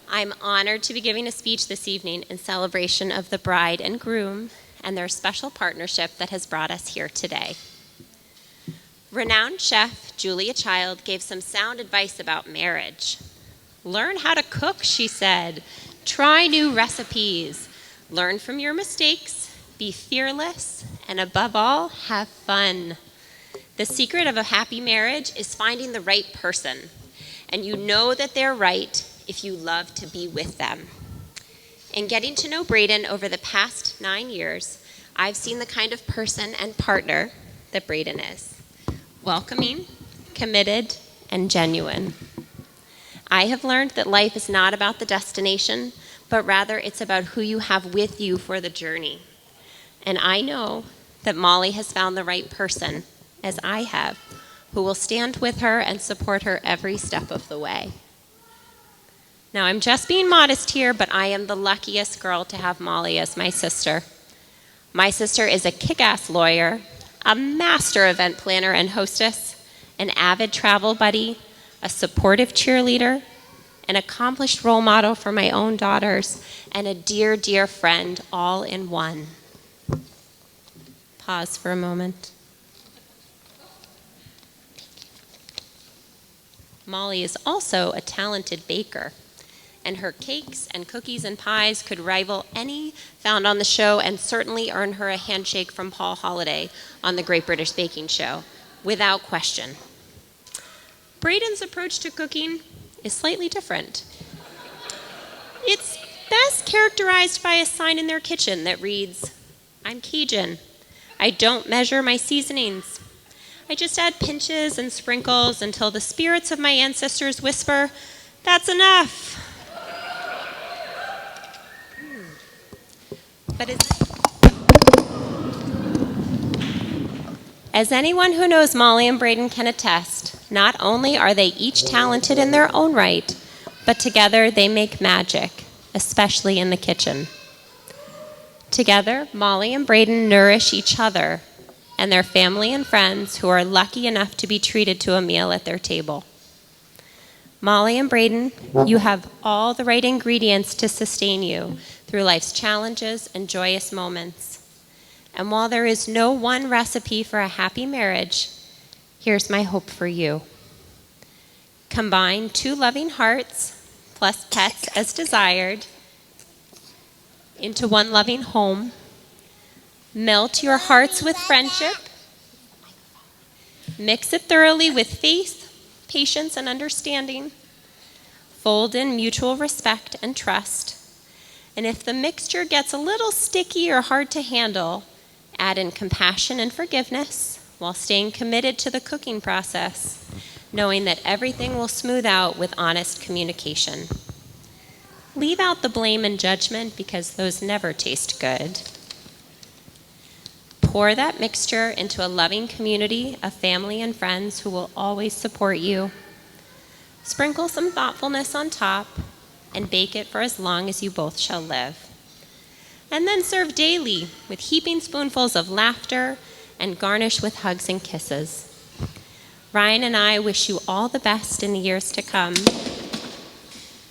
I'm honored to be giving a speech this evening in celebration of the bride and groom and their special partnership that has brought us here today. Renowned chef Julia Child gave some sound advice about marriage. Learn how to cook, she said. Try new recipes. Learn from your mistakes. Be fearless. And above all, have fun. The secret of a happy marriage is finding the right person. And you know that they're right if you love to be with them. In getting to know Braedon over the past 9 years, I've seen the kind of person and partner that Braedon is. Welcoming, committed, and genuine. I have learned that life is not about the destination, but rather it's about who you have with you for the journey. And I know that Molly has found the right person, as I have, who will stand with her and support her every step of the way. Now, I'm just being modest here, but I am the luckiest girl to have Molly as my sister. My sister is a kick-ass lawyer, a master event planner and hostess, an avid travel buddy, a supportive cheerleader, an accomplished role model for my own daughters, and a dear, dear friend all in one. Pause for a moment. Molly is also a talented baker, and her cakes and cookies and pies could rival any found on the show and certainly earn her a handshake from Paul Holliday on the Great British Baking Show, without question. Braedon's approach to cooking is slightly different. It's best characterized by a sign in their kitchen that reads, "I'm Cajun. I don't measure my seasonings. I just add pinches and sprinkles until the spirits of my ancestors whisper, 'That's enough.'" But as anyone who knows Molly and Braedon can attest, not only are they each talented in their own right, but together they make magic, especially in the kitchen. Together, Molly and Braedon nourish each other and their family and friends who are lucky enough to be treated to a meal at their table. Molly and Braedon, you have all the right ingredients to sustain you through life's challenges and joyous moments. And while there is no one recipe for a happy marriage, here's my hope for you. Combine 2 loving hearts, plus pets as desired, into 1 loving home. Melt your hearts with friendship. Mix it thoroughly with faith, patience, and understanding. Fold in mutual respect and trust. And if the mixture gets a little sticky or hard to handle, add in compassion and forgiveness while staying committed to the cooking process, knowing that everything will smooth out with honest communication. Leave out the blame and judgment because those never taste good. Pour that mixture into a loving community of family and friends who will always support you. Sprinkle some thoughtfulness on top and bake it for as long as you both shall live. And then serve daily with heaping spoonfuls of laughter and garnish with hugs and kisses. Ryan and I wish you all the best in the years to come.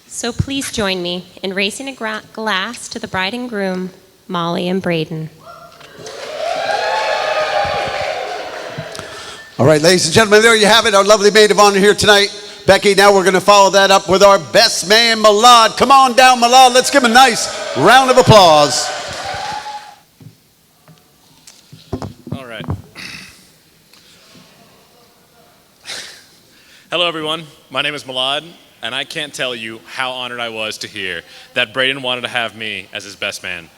So please join me in raising a glass to the bride and groom, Molly and Braedon. All right, ladies and gentlemen, there you have it, our lovely maid of honor here tonight. Becky, now we're going to follow that up with our best man, Melad. Come on down, Melad. Let's give him a nice round of applause. All right. Hello, everyone. My name is Melad, and I can't tell you how honored I was to hear that Braedon wanted to have me as his best man.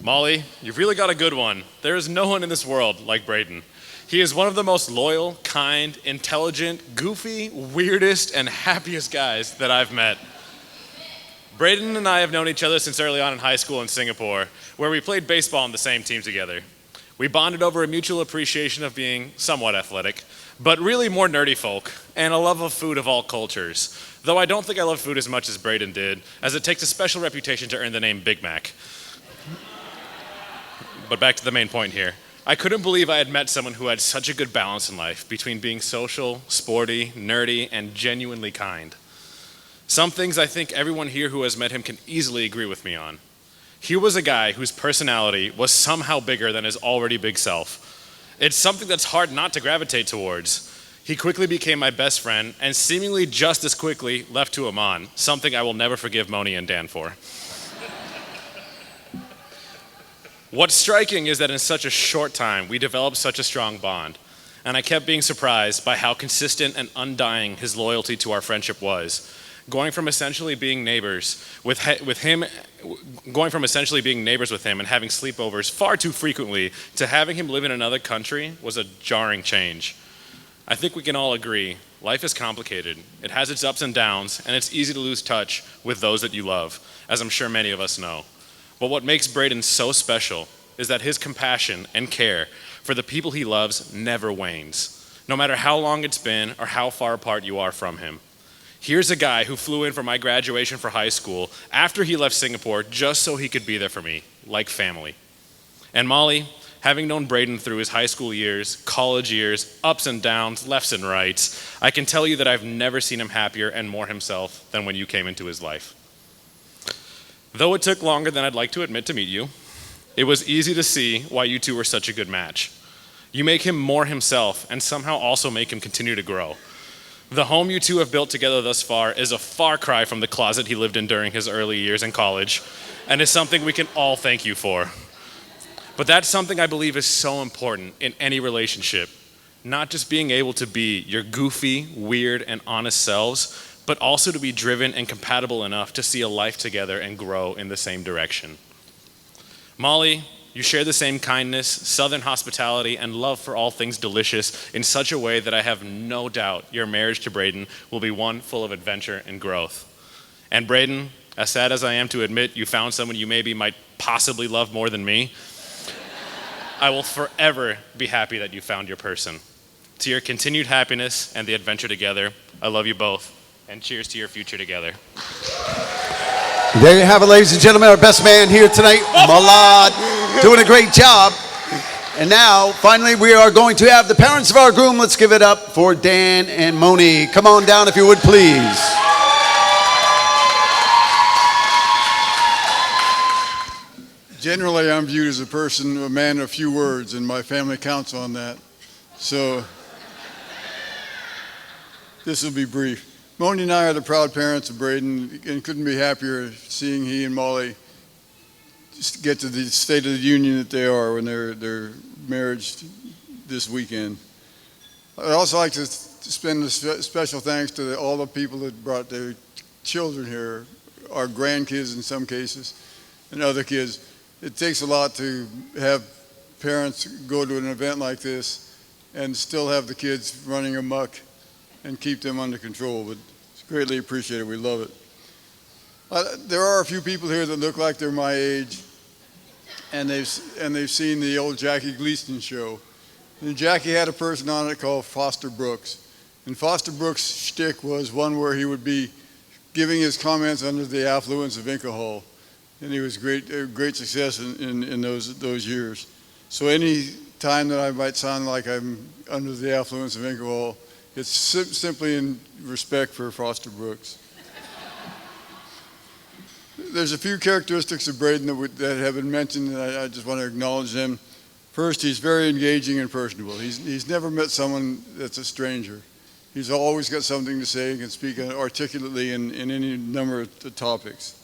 Molly, you've really got a good one. There is no one in this world like Braedon. He is one of the most loyal, kind, intelligent, goofy, weirdest, and happiest guys that I've met. Braedon and I have known each other since early on in high school in Singapore, where we played baseball on the same team together. We bonded over a mutual appreciation of being somewhat athletic, but really more nerdy folk, and a love of food of all cultures. Though I don't think I love food as much as Braedon did, as it takes a special reputation to earn the name Big Mac. But back to the main point here. I couldn't believe I had met someone who had such a good balance in life between being social, sporty, nerdy, and genuinely kind. Some things I think everyone here who has met him can easily agree with me on. He was a guy whose personality was somehow bigger than his already big self. It's something that's hard not to gravitate towards. He quickly became my best friend and seemingly just as quickly left to Amman, something I will never forgive Moni and Dan for. What's striking is that in such a short time, we developed such a strong bond, and I kept being surprised by how consistent and undying his loyalty to our friendship was. going from essentially being neighbors with him and having sleepovers far too frequently to having him live in another country was a jarring change. I think we can all agree, life is complicated. It has its ups and downs, and it's easy to lose touch with those that you love, as I'm sure many of us know. But what makes Braedon so special is that his compassion and care for the people he loves never wanes, no matter how long it's been or how far apart you are from him. Here's a guy who flew in for my graduation for high school after he left Singapore just so he could be there for me, like family. And Molly, having known Braedon through his high school years, college years, ups and downs, lefts and rights, I can tell you that I've never seen him happier and more himself than when you came into his life. Though it took longer than I'd like to admit to meet you, it was easy to see why you two were such a good match. You make him more himself and somehow also make him continue to grow. The home you two have built together thus far is a far cry from the closet he lived in during his early years in college, and is something we can all thank you for. But that's something I believe is so important in any relationship, not just being able to be your goofy, weird, and honest selves, but also to be driven and compatible enough to see a life together and grow in the same direction. Molly, you share the same kindness, southern hospitality, and love for all things delicious in such a way that I have no doubt your marriage to Braedon will be one full of adventure and growth. And Braedon, as sad as I am to admit you found someone you maybe might possibly love more than me, I will forever be happy that you found your person. To your continued happiness and the adventure together, I love you both, and cheers to your future together. There you have it, ladies and gentlemen, our best man here tonight, Melad, doing a great job. And now, finally, we are going to have the parents of our groom. Let's give it up for Dan and Moni. Come on down if you would, please. Generally, I'm viewed as a man of few words, and my family counts on that. So, this will be brief. Moni and I are the proud parents of Braedon, and couldn't be happier seeing he and Molly just get to the state of the union that they are when their marriage this weekend. I'd also like to spend a special thanks to all the people that brought their children here, our grandkids in some cases, and other kids. It takes a lot to have parents go to an event like this and still have the kids running amok and keep them under control, but it's greatly appreciated. We love it. There are a few people here that look like they're my age, and they've seen the old Jackie Gleason show. And Jackie had a person on it called Foster Brooks, and Foster Brooks' shtick was one where he would be giving his comments under the affluence of alcohol, and he was great success in those years. So any time that I might sound like I'm under the affluence of alcohol, it's simply in respect for Foster Brooks. There's a few characteristics of Braedon that have been mentioned, and I just want to acknowledge them. First, he's very engaging and personable. He's never met someone that's a stranger. He's always got something to say and can speak articulately in any number of topics.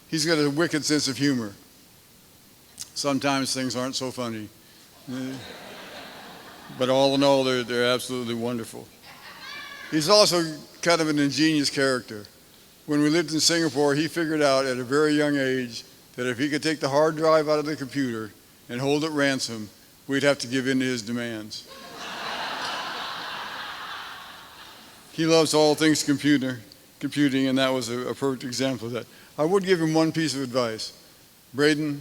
He's got a wicked sense of humor. Sometimes things aren't so funny. But all in all, they're absolutely wonderful. He's also kind of an ingenious character. When we lived in Singapore, he figured out at a very young age that if he could take the hard drive out of the computer and hold it ransom, we'd have to give in to his demands. He loves all things computing, and that was a perfect example of that. I would give him one piece of advice. Braedon,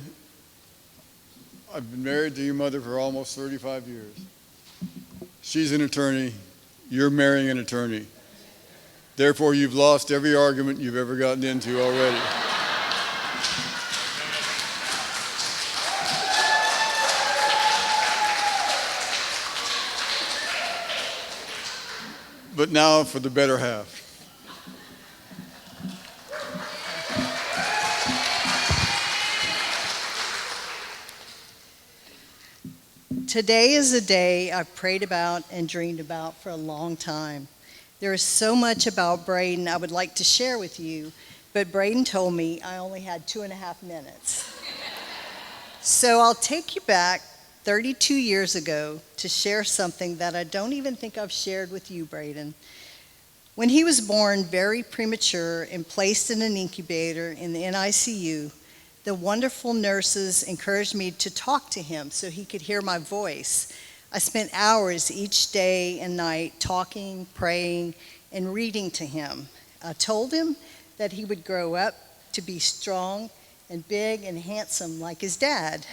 I've been married to your mother for almost 35 years. She's an attorney. You're marrying an attorney. Therefore, you've lost every argument you've ever gotten into already. But now for the better half. Today is a day I've prayed about and dreamed about for a long time. There is so much about Braedon I would like to share with you, but Braedon told me I only had 2.5 minutes. So I'll take you back 32 years ago to share something that I don't even think I've shared with you, Braedon. When he was born very premature and placed in an incubator in the NICU, the wonderful nurses encouraged me to talk to him so he could hear my voice. I spent hours each day and night talking, praying, and reading to him. I told him that he would grow up to be strong and big and handsome like his dad.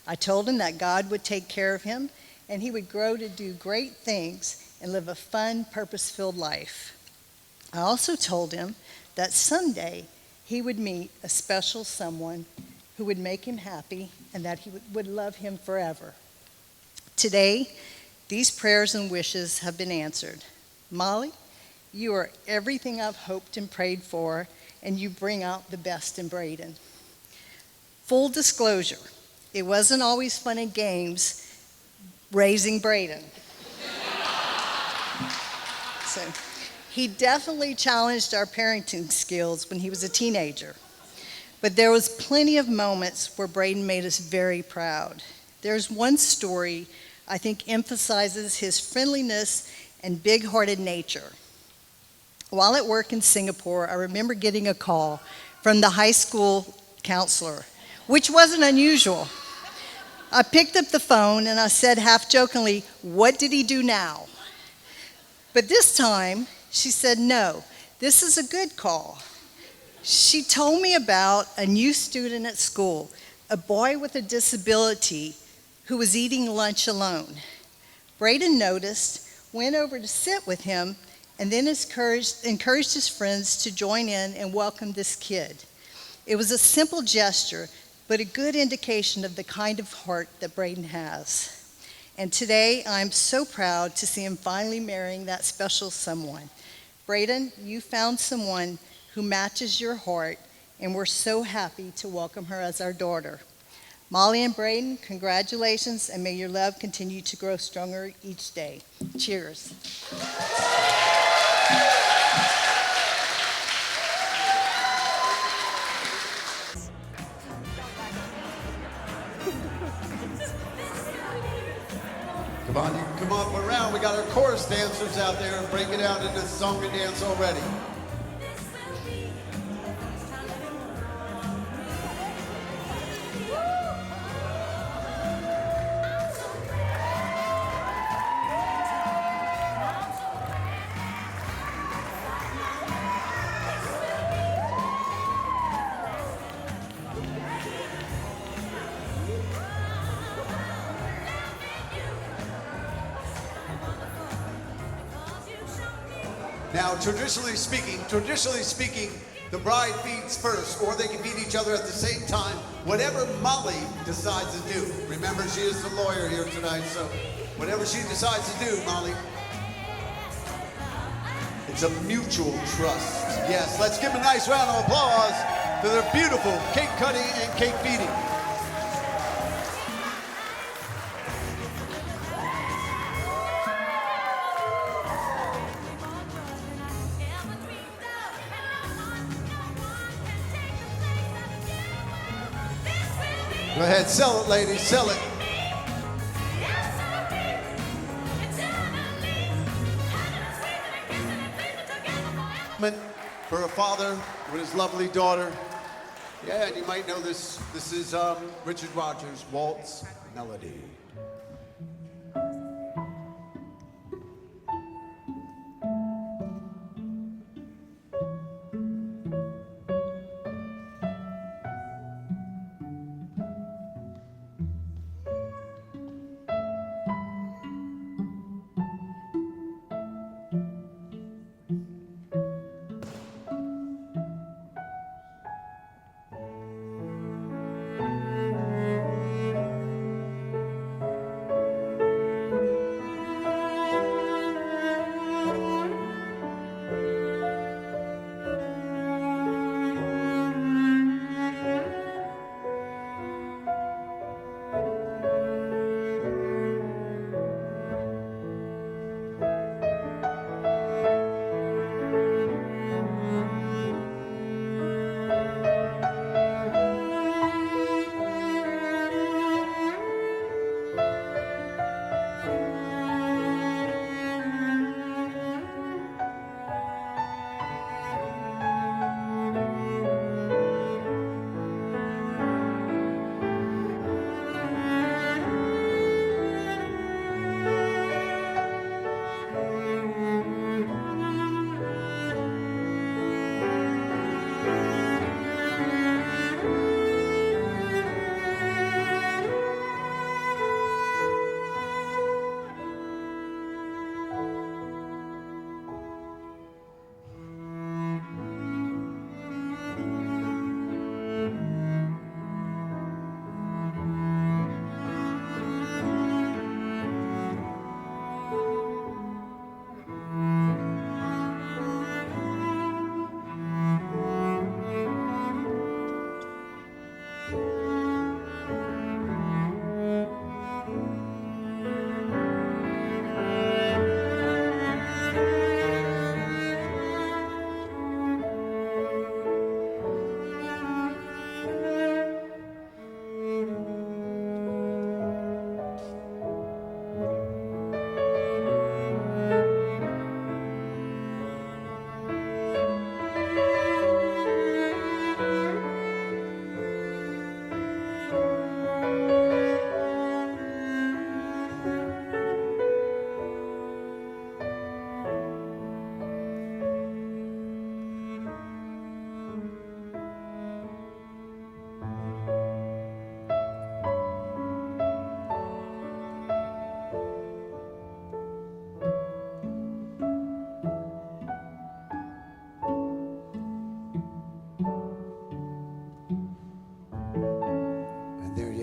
I told him that God would take care of him and he would grow to do great things and live a fun, purpose-filled life. I also told him that someday he would meet a special someone who would make him happy and that he would love him forever. Today, these prayers and wishes have been answered. Molly, you are everything I've hoped and prayed for, and you bring out the best in Braedon. Full disclosure, it wasn't always fun and games raising Braedon. So, he definitely challenged our parenting skills when he was a teenager. But there was plenty of moments where Braedon made us very proud. There's one story I think emphasizes his friendliness and big-hearted nature. While at work in Singapore, I remember getting a call from the high school counselor, which wasn't unusual. I picked up the phone and I said half-jokingly, "What did he do now?" But this time, she said, "No, this is a good call." She told me about a new student at school, a boy with a disability who was eating lunch alone. Braedon noticed, went over to sit with him, and then encouraged his friends to join in and welcome this kid. It was a simple gesture, but a good indication of the kind of heart that Braedon has. And today, I'm so proud to see him finally marrying that special someone. Braedon, you found someone who matches your heart, and we're so happy to welcome her as our daughter. Molly and Braedon, congratulations, and may your love continue to grow stronger each day. Cheers. Come on, you can come up around. We got our chorus dancers out there and break it out into song and dance already. Now, traditionally speaking, the bride feeds first, or they can feed each other at the same time, whatever Molly decides to do. Remember, she is the lawyer here tonight, so whatever she decides to do, Molly, it's a mutual trust. Yes, let's give them a nice round of applause for their beautiful cake cutting and cake feeding. Go ahead, sell it, ladies, sell it. For a father with his lovely daughter. Yeah, and you might know this. This is Richard Rodgers' Waltz Melody.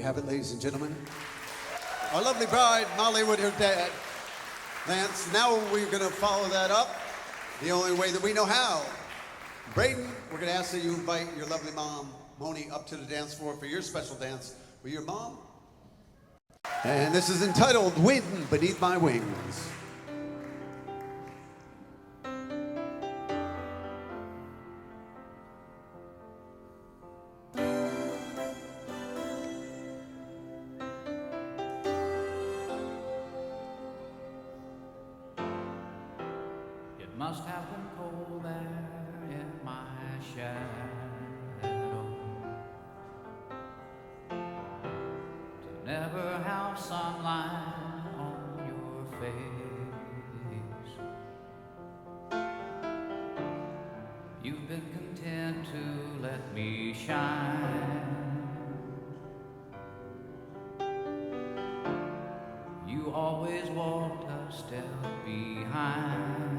have it, ladies and gentlemen. Our lovely bride, Molly, with her dad, Lance. Now we're going to follow that up the only way that we know how. Braedon, we're going to ask that you invite your lovely mom, Moni, up to the dance floor for your special dance with your mom. And this is entitled Wind Beneath My Wings. It must have been cold there in my shadow to never have sunlight on your face. You've been content to let me shine. You always walked a step behind.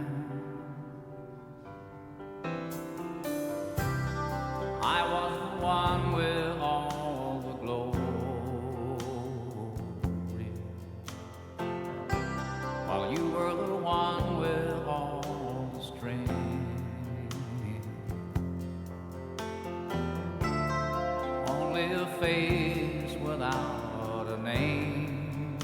I was the one with all the glory, while you were the one with all the strength. Only a face without a name.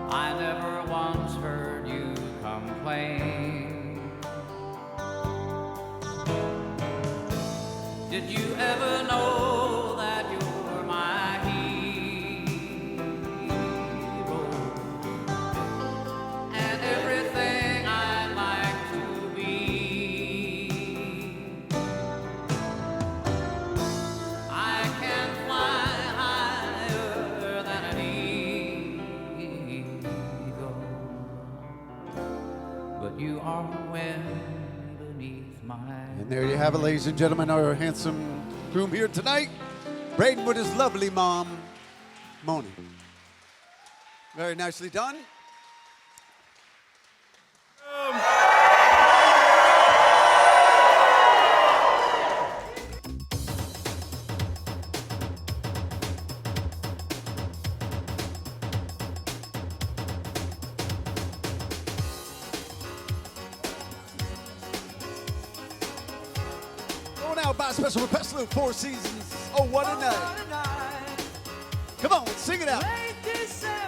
I never once heard you complain. Did you ever know that you're my hero and everything I'd like to be? I can fly higher than an eagle, but you are the wind beneath my. And there you have it, ladies and gentlemen, our handsome groom here tonight, Braedon with his lovely mom, Moni. Very nicely done. Going out by special request of 4 Seasons. Oh, what a night. Come on, sing it out. Late December.